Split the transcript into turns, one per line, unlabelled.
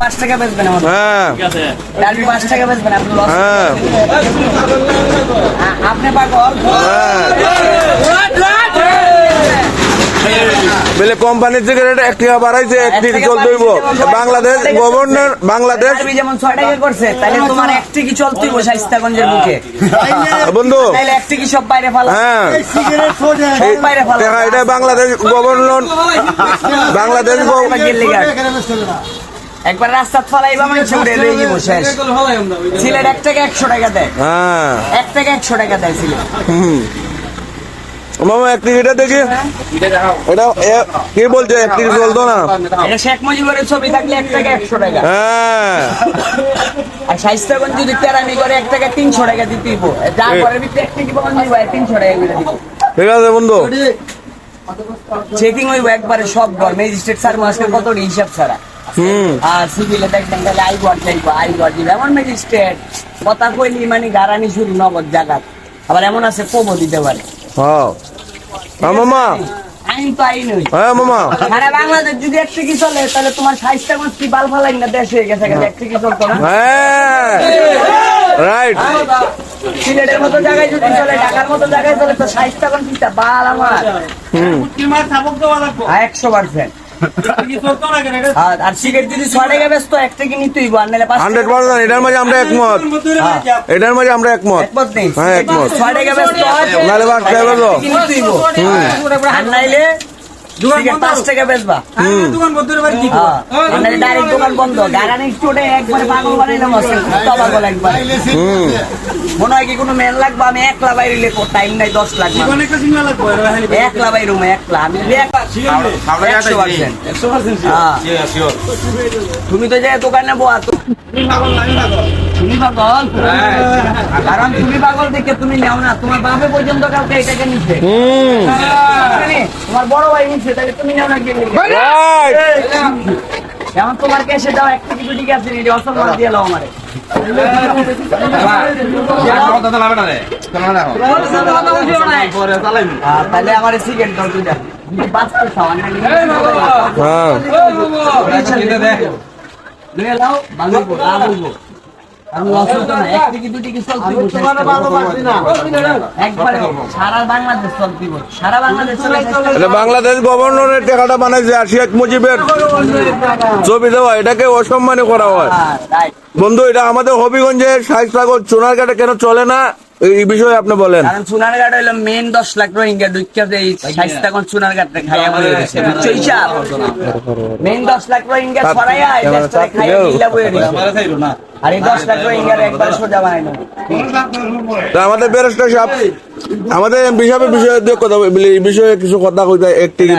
5 টাকা বেচবেন আমাদের।
হ্যাঁ
ডাল 5 টাকা বেচবেন আপনি লস।
হ্যাঁ
আপনি পাগল।
বলে কোম্পানির থেকে রেট 1 টাকা বাড়াইছে, 1 টাকা চলতে হইব। বাংলাদেশ গভর্নর বাংলাদেশ
যেমন 6 টাকা করছে, তাহলে তোমার 1 টাকা চলতে হইব শাইস্তাগঞ্জের মুখে
বন্ধু।
তাহলে 1 টাকা সব বাইরে ফেলা।
হ্যাঁ
সব বাইরে ফেলা।
দেখা এটা বাংলাদেশ গভর্নর বাংলাদেশ
একবার রাস্তা ফলাইবা মানুষ উড়ে লয়ে যাবো শেষ। সিলেট 1 টাকা 100 টাকা দেয়।
হ্যাঁ
1 টাকা 100 টাকা দেয় সিলেট।
মামা 1 টিকিটটা দেখি এটা কি বলছে 1 টিকিট চলতো না।
এটা শেখ মুজিবের ছবি থাকলে 1 টাকা 100 টাকা।
হ্যাঁ
আর শাইস্তাগঞ্জ যদি তেরামি করে 1 টাকা 300 টাকা দিতে হইব। যার পরে ভিতরে 1 টাকা বন্ধ হইব 300 টাকা করে দিব।
ঠিক আছে বন্ধু।
চেকিং হইব একবারে সব ঘর ম্যাজিস্ট্রেট স্যার আজকে কত হিসাব ছাড়া। আর সিভিলে দেখবেন তাহলে আইগর চাইবো আইগর দিবে এমন ম্যাজিস্ট্রেট কথা কইলি মানে গারানি শুরু নগদ জায়গা। আবার এমন আছে কমও দিতে পারে।
হ্যাঁ মামা
আইন তো আইন হই।
হ্যাঁ মামা
সারা বাংলাদেশ যদি 1 টাকা চলে তাহলে তোমার শাইস্তাগঞ্জ কি বাল ফালাই না দেশ হয়ে গেছে 1 টাকা চলতো না।
হ্যাঁ রাইট।
সিলেটের মতো জায়গায় যদি চলে ঢাকার মতো জায়গায় চলে তো শাইস্তাগঞ্জ কি বাল আমার 100%। আর সিগারেট যদি 6 টাকা বেচত 1 টাকা নিতেই হইব আর নাহলে
100% এটার মাঝে আমরা একমত। এটার মাঝে আমরা একমত। হ্যাঁ একমত।
6 টাকা বেচত
নাহলে 5 টাকা বেচবো।
আর নাইলে সিগারেট 5 টাকা বেচবা। নাহলে ডাইরেক্ট দোকান বন্ধ। গারানি স্টুডে একবারে পাগল বানাইলাম আছে পাগল একবার। মনে হয় কি কোনো মেন লাগবে আমি একলা বাইরে লেখো টাইম নাই 10 লাখ একলা বাইরে রুমে একলা আমি 100%। তুমি তো যাই দোকানে বোয়া তুমি পাগল কারণ তুমি পাগল দেখে তুমি নেও না। তোমার বাপে পর্যন্ত কাউকে এটাকে নিচ্ছে তোমার বড় ভাই নিচ্ছে তাহলে তুমি নেও না কে যেমন তোমার কেসে দাও 1 টাকা 2 টাকা আছে অসম্মান দিয়ে লাও আমারে তাহলে আমার সিগারেট দাও দুইটা বাঁচতে চাও লাও বাংলাদেশ বলবো আমি অসুবিধা না 1 টাকা 2 টাকা চলতে একবারে সারা বাংলাদেশ চলতে সারা বাংলাদেশ চলে।
বাংলাদেশ গভর্নরের টাকাটা বানাইছে আর শেখ মুজিবের ছবি দেওয়া এটাকে অসম্মানী করা হয়। বন্ধু এটা আমাদের হবিগঞ্জের শাইস্তাগঞ্জ সোনারঘাটে কেন চলে না এই বিষয়ে আপনি বলেন।
কারণ সোনারঘাট হইলো মেন 10 লাখ রোহিঙ্গা ঢুকিয়া এই শাইস্তাগঞ্জ সোনারঘাটে খাইয়া মরে গেছে বুঝছো হিসাব। মেন 10 লাখ রোহিঙ্গা ছড়াইয়া এই দেশটারে খাইয়া গিলা বইয়া দিছে আর এই 10 লাখ রোহিঙ্গার একবার সোজা বানাইলো।
আমাদের ব্যারিস্টার সাহেব আমাদের বিষয়ে কথা বলি এই বিষয়ে কিছু কথা কইতে 1 টাকা